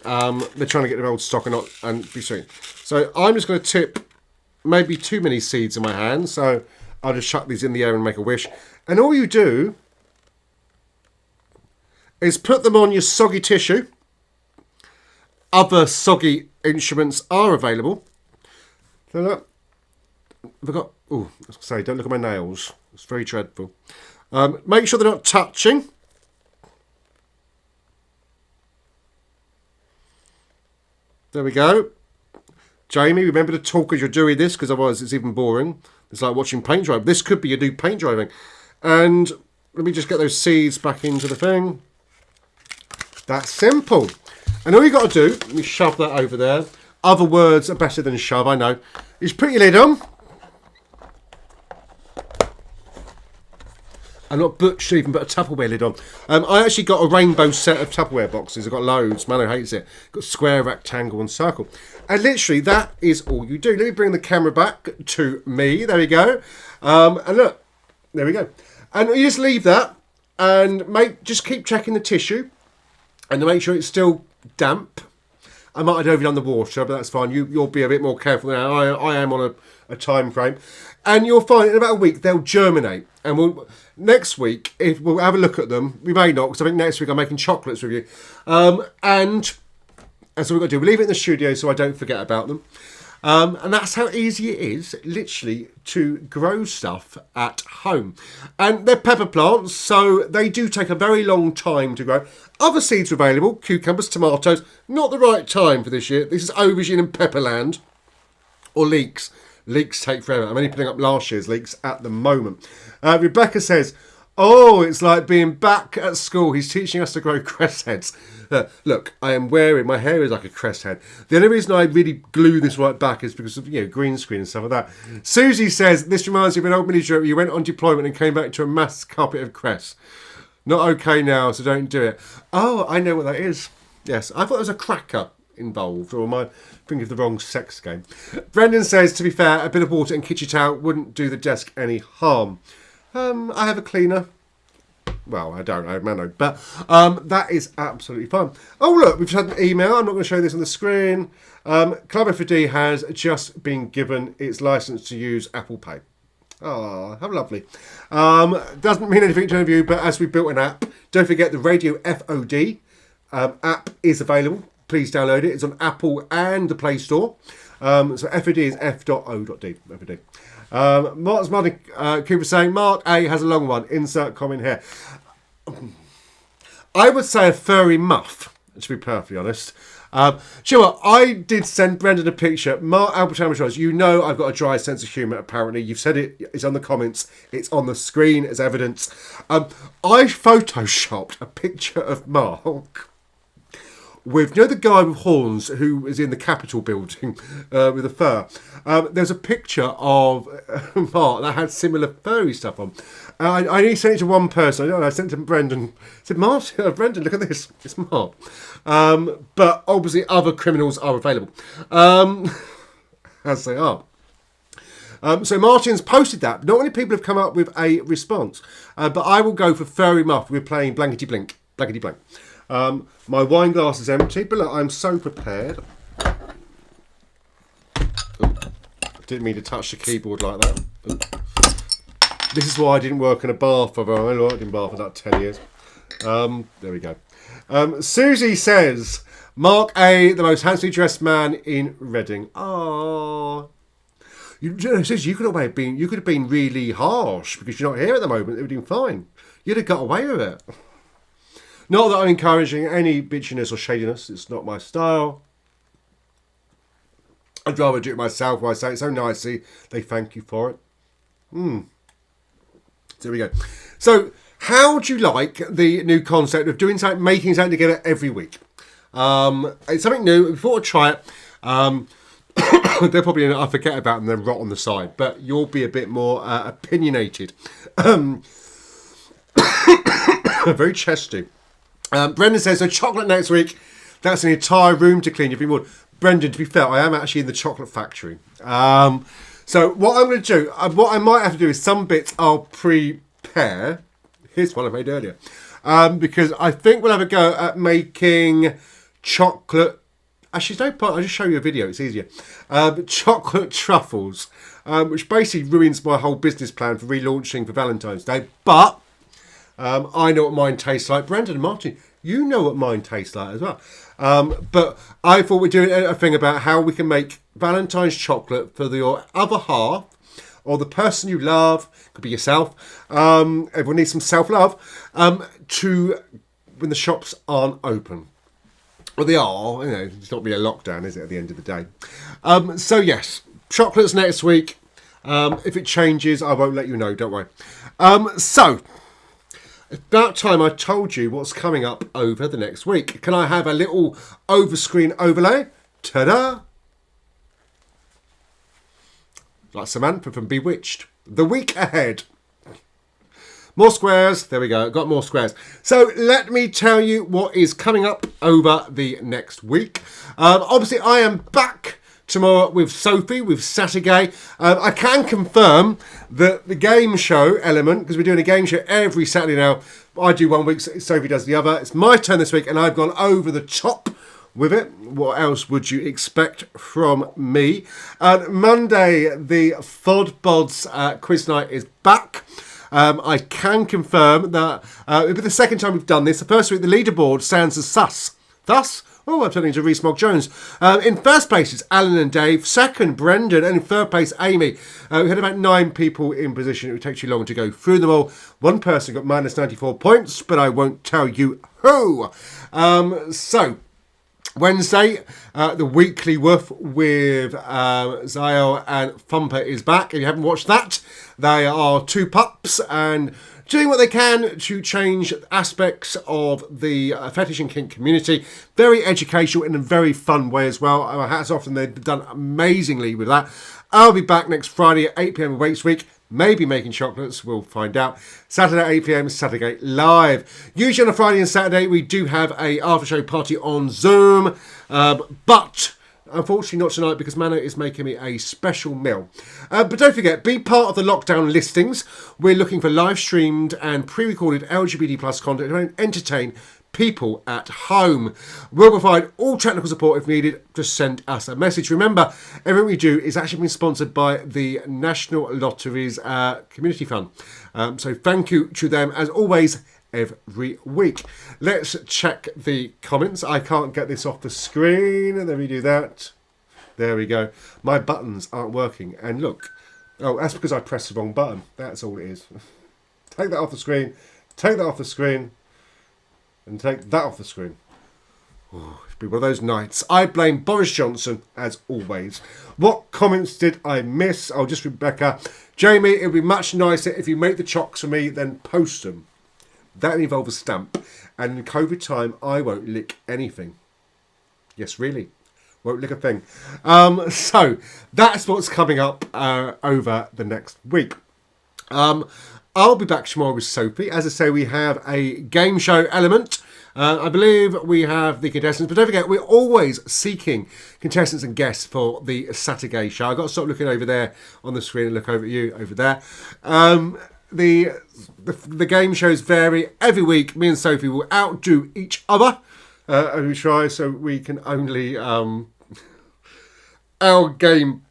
they're trying to get their old stock and be seen. So I'm just going to tip maybe too many seeds in my hand. So I'll just chuck these in the air and make a wish. And all you do is put them on your soggy tissue. Other soggy instruments are available. So look, I've got, oh, I was going to say, don't look at my nails. It's very dreadful. Make sure they're not touching. There we go. Jamie, remember to talk as you're doing this, because otherwise it's even boring. It's like watching paint dry. This could be your new paint drying. And let me just get those seeds back into the thing. That's simple. And all you got to do, let me shove that over there. Other words are better than shove, I know. Is put your lid on. I'm not butch to even put a Tupperware lid on. I actually got a rainbow set of Tupperware boxes. I've got loads. Mano hates it. Got square, rectangle and circle. And literally, that is all you do. Let me bring the camera back to me. There we go. And look. There we go. And you just leave that. And just keep checking the tissue. And to make sure it's still damp. I might have overdone the water, but that's fine. You'll be a bit more careful now. I am on a time frame. And you'll find in about a week, they'll germinate. And next week, if we'll have a look at them. We may not, because I think next week I'm making chocolates with you. And that's what we've got to do. We'll leave it in the studio so I don't forget about them. And that's how easy it is, literally, to grow stuff at home. And they're pepper plants, so they do take a very long time to grow. Other seeds are available, cucumbers, tomatoes. Not the right time for this year. This is aubergine and pepperland. Or leeks. Leeks take forever. I'm only putting up last year's leeks at the moment. Rebecca says, oh, it's like being back at school. He's teaching us to grow crest heads. Look, I am wearing, my hair is like a crest head. The only reason I really glue this right back is because of, green screen and stuff like that. Susie says, this reminds me of an old miniature. You went on deployment and came back to a mass carpet of crests. Not okay now, so don't do it. Oh, I know what that is. Yes, I thought there was a cracker involved, or am I thinking of the wrong sex game? Brendan says, to be fair, a bit of water and kitchen towel wouldn't do the desk any harm. I have a cleaner. Well, I don't know, Mano, but that is absolutely fine. Oh, look, we've had an email. I'm not going to show this on the screen. Club F.O.D has just been given its license to use Apple Pay. Oh, how lovely. Doesn't mean anything to any of you, but as we built an app, don't forget the Radio F.O.D app is available. please download it. It's on Apple and the Play Store. So F.O.D is F.O.D. F.O.D. Mark's Martin Cooper saying, Mark A has a long one. Insert comment here. I would say a furry muff, to be perfectly honest. Sure, I did send Brendan a picture. Mark Albert Amatrons, you know I've got a dry sense of humour, apparently. You've said it, it's on the comments, it's on the screen as evidence. I photoshopped a picture of Mark with, you know, the guy with horns who is in the Capitol building with a fur. There's a picture of Mark that had similar furry stuff on. I only sent it to one person. I sent it to Brendan. I said, Mark, Brendan, look at this. It's Mark. But obviously other criminals are available. As they are. So Martin's posted that. Not many people have come up with a response. But I will go for furry muff. We're playing blankety blink. Blankety blank. My wine glass is empty, but look, I'm so prepared. Didn't mean to touch the keyboard like that. This is why I didn't work in a bar for I worked in a bar for about 10 years. There we go. Susie says, Mark A, the most handsomely dressed man in Reading. Oh, you could have been really harsh because you're not here at the moment. It would have been fine. You'd have got away with it. Not that I'm encouraging any bitchiness or shadiness. It's not my style. I'd rather do it myself while I say it so nicely. They thank you for it. So there we go. So how do you like the new concept of doing something, making something together every week? It's something new. We thought I'd try it. They're probably, I forget about them, they're rot on the side. But you'll be a bit more opinionated. Very chesty. Brendan says, so chocolate next week. That's an entire room to clean. You've been warned. Brendan, to be fair, I am actually in the chocolate factory. So what I'm going to do, what I might have to do is some bits I'll prepare. Here's one I made earlier. Because I think we'll have a go at making chocolate. Actually, no point. I'll just show you a video. It's easier. Chocolate truffles, which basically ruins my whole business plan for relaunching for Valentine's Day. But I know what mine tastes like. Brendan and Martin, you know what mine tastes like as well. But I thought we'd do a thing about how we can make Valentine's chocolate for your other half or the person you love. Could be yourself. Everyone needs some self-love to when the shops aren't open. Well, they are. You know, it's not really a lockdown, is it, at the end of the day? So, yes, chocolates next week. If it changes, I won't let you know. Don't worry. So, about time I told you what's coming up over the next week. Can I have a little over-screen overlay? Ta-da! Like Samantha from Bewitched. The week ahead. More squares. There we go. Got more squares. So let me tell you what is coming up over the next week. Obviously, I am back tomorrow with Sophie, with Saturday. I can confirm that the game show element, because we're doing a game show every Saturday now. I do one week, Sophie does the other. It's my turn this week, and I've gone over the top with it. What else would you expect from me? Monday, the F.O.D quiz night is back. I can confirm that it'll be the second time we've done this. The first week, the leaderboard stands as sus. Thus, oh, I'm turning to Reese Mogg Jones. In first place is Alan and Dave. Second, Brendan. And in third place, Amy. We had about 9 people in position. It would take too long to go through them all. One person got minus 94 points, but I won't tell you who. So, Wednesday, the weekly woof with Zael and Thumper is back. If you haven't watched that, they are 2 pups and doing what they can to change aspects of the fetish and kink community. Very educational in a very fun way as well. My hats off, and they've done amazingly with that. I'll be back next Friday at 8 p.m. of Wakes Week. Maybe making chocolates, we'll find out. Saturday at 8 p.m, Saturday Live. Usually on a Friday and Saturday, we do have a after-show party on Zoom. But unfortunately not tonight because Mano is making me a special meal. But don't forget, be part of the lockdown listings. We're looking for live-streamed and pre-recorded LGBT plus content to entertain people at home. We'll provide all technical support if needed. Just send us a message. Remember, everything we do is actually being sponsored by the National Lotteries Community Fund. So thank you to them as always every week. Let's check the comments. I can't get this off the screen. Let me do that. There we go. My buttons aren't working. And look. Oh, that's because I pressed the wrong button. That's all it is. Take that off the screen. Take that off the screen. And take that off the screen. Oh, it's been one of those nights. I blame Boris Johnson, as always. What comments did I miss? Oh, just Rebecca. Jamie, it would be much nicer if you make the chocks for me, then post them. That involves a stamp. And in COVID time, I won't lick anything. Yes, really. Won't lick a thing. So, that's what's coming up over the next week. I'll be back tomorrow with Sophie. As I say, we have a game show element. I believe we have the contestants, but don't forget, we're always seeking contestants and guests for the Saturday show. I've got to stop looking over there on the screen and look over at you over there. The game shows vary every week. Me and Sophie will outdo each other, and we try so we can only our game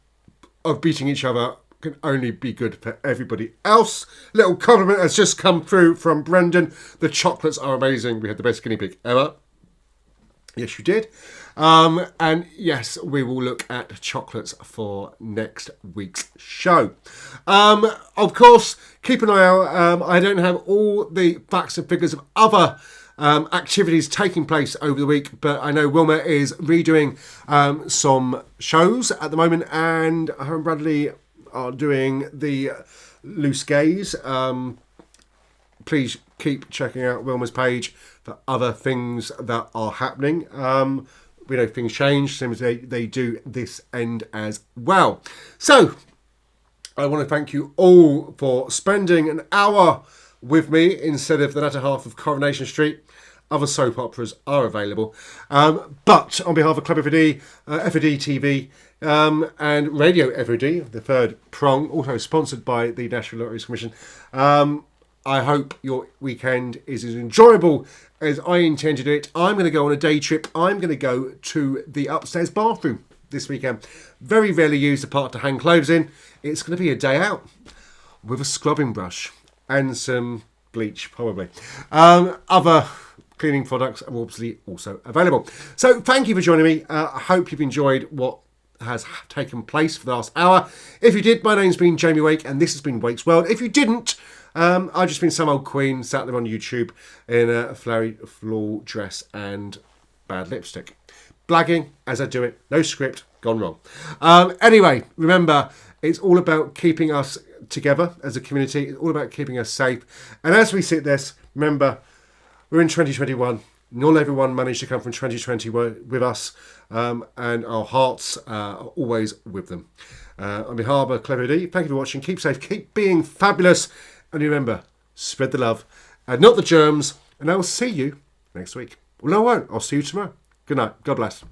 of beating each other can only be good for everybody else. Little compliment has just come through from Brendan. The chocolates are amazing. We had the best guinea pig ever. Yes, you did. And yes, we will look at chocolates for next week's show. Of course, keep an eye out. I don't have all the facts and figures of other activities taking place over the week, but I know Wilma is redoing some shows at the moment, and her and Bradley are doing the Loose Gaze. Please keep checking out Wilma's page for other things that are happening. We know things change, same as they do this end as well. So, I want to thank you all for spending an hour with me instead of the latter half of Coronation Street. Other soap operas are available. But on behalf of Club F.O.D, F.O.D TV, and Radio F.O.D, the third prong, also sponsored by the National Lotteries Commission, I hope your weekend is as enjoyable as I intend to do it. I'm going to go on a day trip. I'm going to go to the upstairs bathroom this weekend. Very rarely used apart to hang clothes in. It's going to be a day out with a scrubbing brush and some bleach, probably. Other cleaning products are obviously also available. So thank you for joining me. I hope you've enjoyed what has taken place for the last hour. If you did, my name's been Jamie Wake and this has been Wake's World. If you didn't, I've just been some old queen sat there on YouTube in a flowery floral dress and bad lipstick. Blagging as I do it. No script. Gone wrong. Anyway, remember, it's all about keeping us together as a community. It's all about keeping us safe. And as we sit this, remember, we're in 2021. Not everyone managed to come from 2020 with us. And our hearts are always with them. On behalf of Club F.O.D, thank you for watching. Keep safe. Keep being fabulous. And remember, spread the love and not the germs. And I will see you next week. Well, no, I won't. I'll see you tomorrow. Good night. God bless.